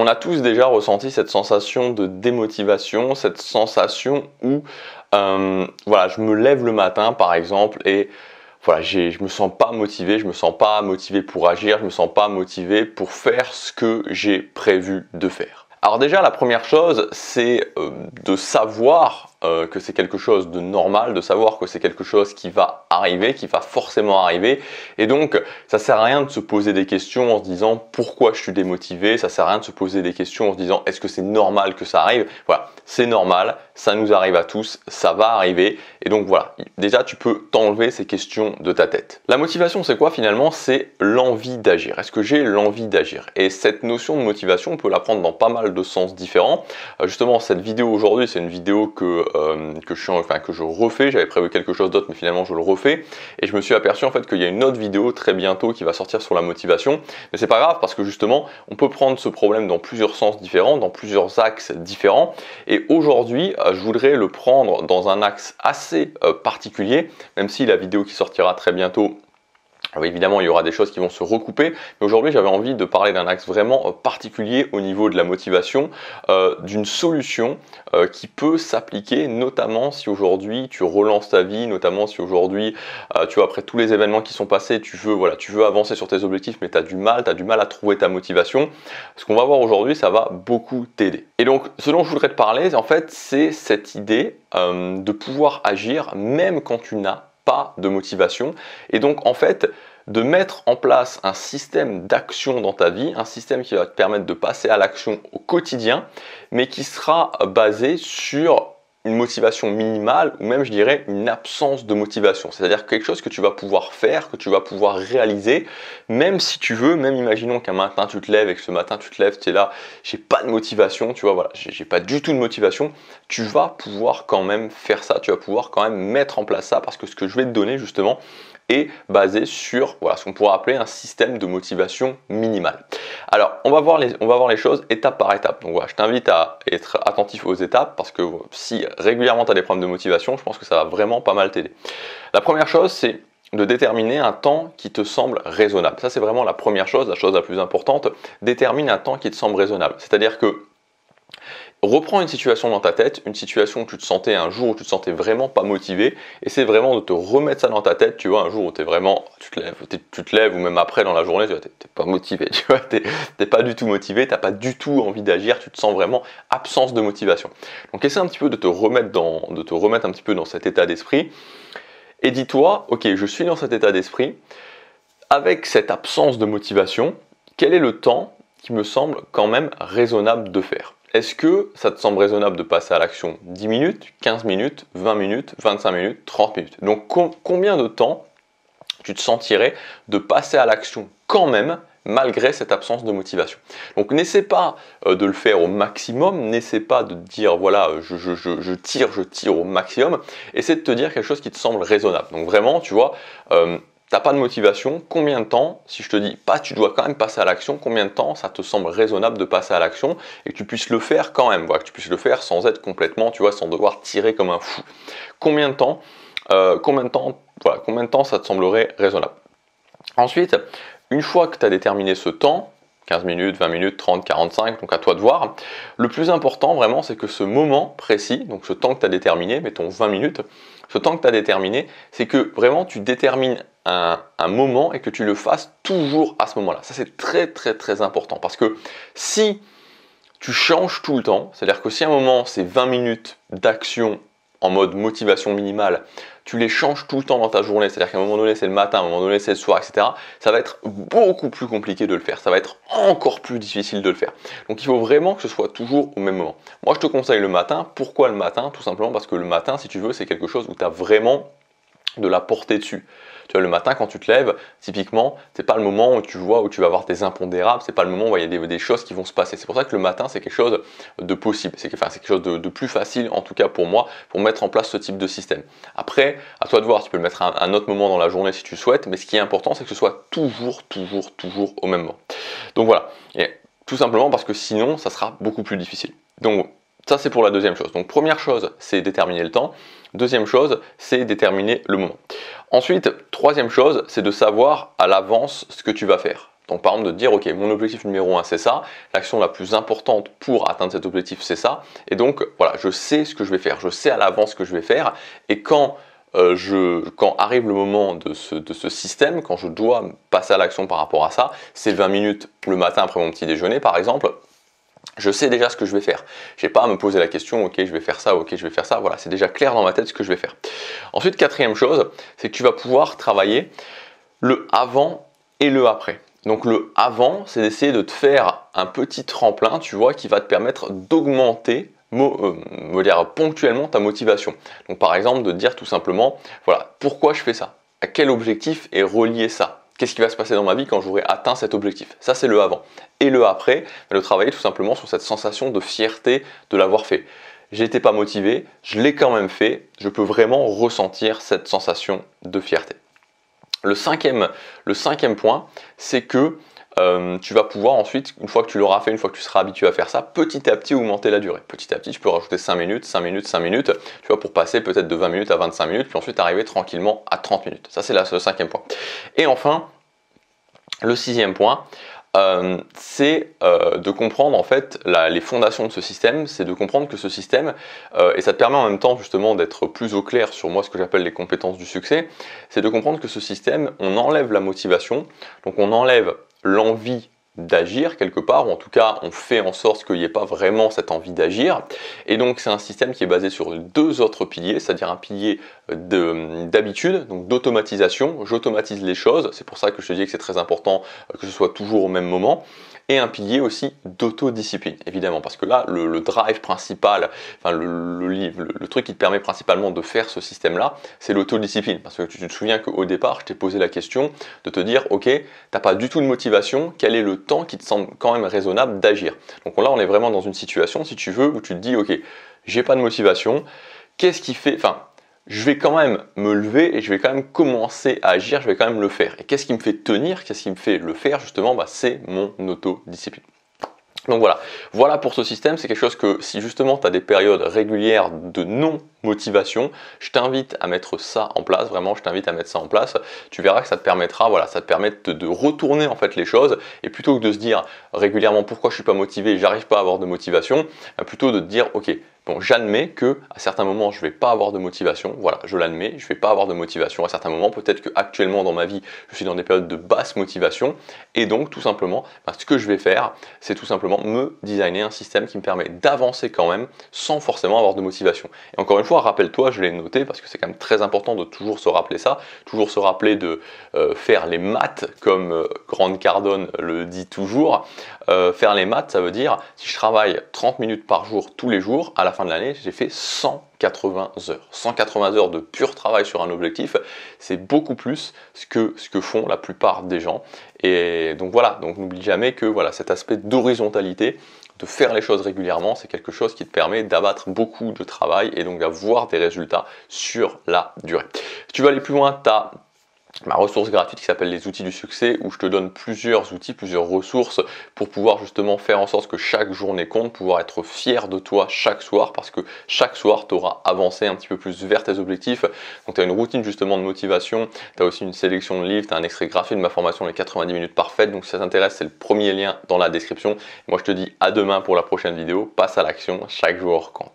On a tous déjà ressenti cette sensation de démotivation, cette sensation où voilà, je me lève le matin par exemple et voilà, je me sens pas motivé, je me sens pas motivé pour agir, je me sens pas motivé pour faire ce que j'ai prévu de faire. Alors déjà, la première chose, c'est de savoir que c'est quelque chose de normal, de savoir que c'est quelque chose qui va arriver, qui va forcément arriver. Et donc, ça sert à rien de se poser des questions en se disant pourquoi je suis démotivé. Ça sert à rien de se poser des questions en se disant est-ce que c'est normal que ça arrive. Voilà, c'est normal, ça nous arrive à tous, ça va arriver. Et donc voilà, déjà tu peux t'enlever ces questions de ta tête. La motivation, c'est quoi finalement? C'est l'envie d'agir. Est-ce que j'ai l'envie d'agir? Et cette notion de motivation, on peut la prendre dans pas mal de sens différents. Justement, cette vidéo aujourd'hui, c'est une vidéo que je refais. J'avais prévu quelque chose d'autre, mais finalement je le refais. Et je me suis aperçu en fait qu'il y a une autre vidéo très bientôt qui va sortir sur la motivation. Mais c'est pas grave parce que justement, on peut prendre ce problème dans plusieurs sens différents, dans plusieurs axes différents. Et aujourd'hui, je voudrais le prendre dans un axe assez particulier, même si la vidéo qui sortira très bientôt, évidemment, il y aura des choses qui vont se recouper, mais aujourd'hui, j'avais envie de parler d'un axe vraiment particulier au niveau de la motivation, d'une solution qui peut s'appliquer, notamment si aujourd'hui tu relances ta vie, notamment si aujourd'hui, tu vois, après tous les événements qui sont passés, tu veux avancer sur tes objectifs, mais tu as du mal à trouver ta motivation. Ce qu'on va voir aujourd'hui, ça va beaucoup t'aider. Et donc, ce dont je voudrais te parler, en fait, c'est cette idée de pouvoir agir même quand tu n'as pas de motivation, et donc en fait de mettre en place un système d'action dans ta vie, un système qui va te permettre de passer à l'action au quotidien, mais qui sera basé sur une motivation minimale ou même je dirais une absence de motivation, c'est-à-dire quelque chose que tu vas pouvoir faire, que tu vas pouvoir réaliser, même si tu veux, même imaginons qu'un matin tu te lèves et que ce matin tu te lèves, tu es là, j'ai pas de motivation, tu vois, voilà, j'ai pas du tout de motivation, tu vas pouvoir quand même faire ça, tu vas pouvoir quand même mettre en place ça parce que ce que je vais te donner justement est basé sur voilà, ce qu'on pourrait appeler un système de motivation minimale. Alors, on va voir les choses étape par étape. Donc voilà, je t'invite à être attentif aux étapes parce que si régulièrement tu as des problèmes de motivation, je pense que ça va vraiment pas mal t'aider. La première chose, c'est de déterminer un temps qui te semble raisonnable. Ça, c'est vraiment la première chose, la chose la plus importante. Détermine un temps qui te semble raisonnable. C'est-à-dire que reprends une situation dans ta tête, une situation où tu te sentais un jour où tu te sentais vraiment pas motivé, essaie vraiment de te remettre ça dans ta tête, tu vois, un jour où tu te lèves ou même après dans la journée, tu n'es pas motivé, tu vois, t'es pas du tout motivé, tu n'as pas du tout envie d'agir, tu te sens vraiment absence de motivation. Donc essaie un petit peu de te remettre un petit peu dans cet état d'esprit et dis-toi, ok, je suis dans cet état d'esprit, avec cette absence de motivation, quel est le temps qui me semble quand même raisonnable de faire? Est-ce que ça te semble raisonnable de passer à l'action 10 minutes, 15 minutes, 20 minutes, 25 minutes, 30 minutes? Donc combien de temps tu te sentirais de passer à l'action quand même malgré cette absence de motivation? Donc n'essaie pas de le faire au maximum, n'essaie pas de te dire voilà je tire au maximum, essaie de te dire quelque chose qui te semble raisonnable. Donc vraiment tu vois, t'as pas de motivation, combien de temps, si je te dis pas tu dois quand même passer à l'action, combien de temps ça te semble raisonnable de passer à l'action et que tu puisses le faire quand même, voilà, que tu puisses le faire sans être complètement, tu vois, sans devoir tirer comme un fou. Combien de temps ça te semblerait raisonnable? Ensuite, une fois que tu as déterminé ce temps, 15 minutes, 20 minutes, 30, 45, donc à toi de voir. Le plus important vraiment, c'est que ce moment précis, donc ce temps que tu as déterminé, mettons 20 minutes, ce temps que tu as déterminé, c'est que vraiment tu détermines un moment et que tu le fasses toujours à ce moment-là. Ça, c'est très, très, très important parce que si tu changes tout le temps, c'est-à-dire que si à un moment, c'est 20 minutes d'action en mode motivation minimale, tu les changes tout le temps dans ta journée, c'est-à-dire qu'à un moment donné c'est le matin, à un moment donné c'est le soir, etc., ça va être beaucoup plus compliqué de le faire, ça va être encore plus difficile de le faire. Donc il faut vraiment que ce soit toujours au même moment. Moi je te conseille le matin. Pourquoi le matin? Tout simplement parce que le matin, si tu veux, c'est quelque chose où tu as vraiment de la portée dessus. Tu vois, le matin quand tu te lèves, typiquement, c'est pas le moment où tu vois où tu vas avoir des impondérables, c'est pas le moment où il y a des choses qui vont se passer. C'est pour ça que le matin c'est quelque chose de possible, c'est quelque chose de plus facile en tout cas pour moi, pour mettre en place ce type de système. Après, à toi de voir, tu peux le mettre à un autre moment dans la journée si tu souhaites, mais ce qui est important c'est que ce soit toujours au même moment. Donc voilà, et tout simplement parce que sinon ça sera beaucoup plus difficile. Donc ça c'est pour la deuxième chose. Donc première chose, c'est déterminer le temps. Deuxième chose, c'est déterminer le moment. Ensuite, troisième chose, c'est de savoir à l'avance ce que tu vas faire. Donc par exemple de dire ok, mon objectif numéro 1 c'est ça, l'action la plus importante pour atteindre cet objectif c'est ça, et donc voilà, je sais ce que je vais faire, je sais à l'avance ce que je vais faire, et quand arrive le moment de ce système, quand je dois passer à l'action par rapport à ça, c'est 20 minutes le matin après mon petit déjeuner par exemple, je sais déjà ce que je vais faire. Je n'ai pas à me poser la question, ok, je vais faire ça, ok, je vais faire ça. Voilà, c'est déjà clair dans ma tête ce que je vais faire. Ensuite, quatrième chose, c'est que tu vas pouvoir travailler le avant et le après. Donc le avant, c'est d'essayer de te faire un petit tremplin, tu vois, qui va te permettre d'augmenter ponctuellement ta motivation. Donc par exemple, de te dire tout simplement, voilà, pourquoi je fais ça? À quel objectif est relié ça? Qu'est-ce qui va se passer dans ma vie quand j'aurai atteint cet objectif? Ça, c'est le avant. Et le après, de travailler tout simplement sur cette sensation de fierté de l'avoir fait. J'étais pas motivé, je l'ai quand même fait, je peux vraiment ressentir cette sensation de fierté. Le cinquième point, c'est que tu vas pouvoir ensuite, une fois que tu l'auras fait, une fois que tu seras habitué à faire ça, petit à petit augmenter la durée. Petit à petit, tu peux rajouter 5 minutes, 5 minutes, 5 minutes, tu vois, pour passer peut-être de 20 minutes à 25 minutes, puis ensuite arriver tranquillement à 30 minutes. Ça, c'est le cinquième point. Et enfin, le sixième point, c'est de comprendre en fait les fondations de ce système, c'est de comprendre que ce système, et ça te permet en même temps justement d'être plus au clair sur moi ce que j'appelle les compétences du succès, c'est de comprendre que ce système, on enlève la motivation, donc on enlève l'envie d'agir quelque part, ou en tout cas on fait en sorte qu'il n'y ait pas vraiment cette envie d'agir, et donc c'est un système qui est basé sur deux autres piliers, c'est-à-dire un pilier d'habitude, donc d'automatisation, j'automatise les choses, c'est pour ça que je te dis que c'est très important que ce soit toujours au même moment, et un pilier aussi d'autodiscipline, évidemment, parce que là, le drive principal, enfin le truc qui te permet principalement de faire ce système-là, c'est l'autodiscipline, parce que tu te souviens qu'au départ, je t'ai posé la question de te dire, ok, t'as pas du tout de motivation, quel est le temps qui te semble quand même raisonnable d'agir? Donc là, on est vraiment dans une situation, si tu veux, où tu te dis, ok, j'ai pas de motivation, qu'est-ce qui fait, enfin, je vais quand même me lever et je vais quand même commencer à agir, je vais quand même le faire. Et qu'est-ce qui me fait tenir, qu'est-ce qui me fait le faire justement? C'est mon autodiscipline. Donc voilà pour ce système, c'est quelque chose que si justement tu as des périodes régulières de non-motivation, je t'invite à mettre ça en place, vraiment je t'invite à mettre ça en place, tu verras que ça te permettra, voilà, ça te permet de retourner en fait les choses, et plutôt que de se dire régulièrement pourquoi je suis pas motivé, j'arrive pas à avoir de motivation, plutôt de te dire ok, bon, j'admets que à certains moments je vais pas avoir de motivation, voilà, je l'admets, je vais pas avoir de motivation à certains moments, peut-être que actuellement dans ma vie je suis dans des périodes de basse motivation, et donc tout simplement, ce que je vais faire, c'est tout simplement me designer un système qui me permet d'avancer quand même sans forcément avoir de motivation. Et encore une fois, rappelle-toi, je l'ai noté parce que c'est quand même très important de toujours se rappeler ça, toujours se rappeler de faire les maths comme Grant Cardone le dit toujours. Faire les maths, ça veut dire si je travaille 30 minutes par jour tous les jours, à la fin de l'année, j'ai fait 180 heures. 180 heures de pur travail sur un objectif, c'est beaucoup plus ce que font la plupart des gens. Et donc voilà, donc n'oublie jamais que voilà, cet aspect d'horizontalité, de faire les choses régulièrement, c'est quelque chose qui te permet d'abattre beaucoup de travail et donc d'avoir des résultats sur la durée. Si tu veux aller plus loin, tu as ma ressource gratuite qui s'appelle les outils du succès, où je te donne plusieurs outils, plusieurs ressources pour pouvoir justement faire en sorte que chaque journée compte, pouvoir être fier de toi chaque soir, parce que chaque soir tu auras avancé un petit peu plus vers tes objectifs. Donc tu as une routine justement de motivation, tu as aussi une sélection de livres, tu as un extrait gratuit de ma formation les 90 minutes parfaites. Donc si ça t'intéresse, c'est le premier lien dans la description. Moi je te dis à demain pour la prochaine vidéo, passe à l'action, chaque jour compte.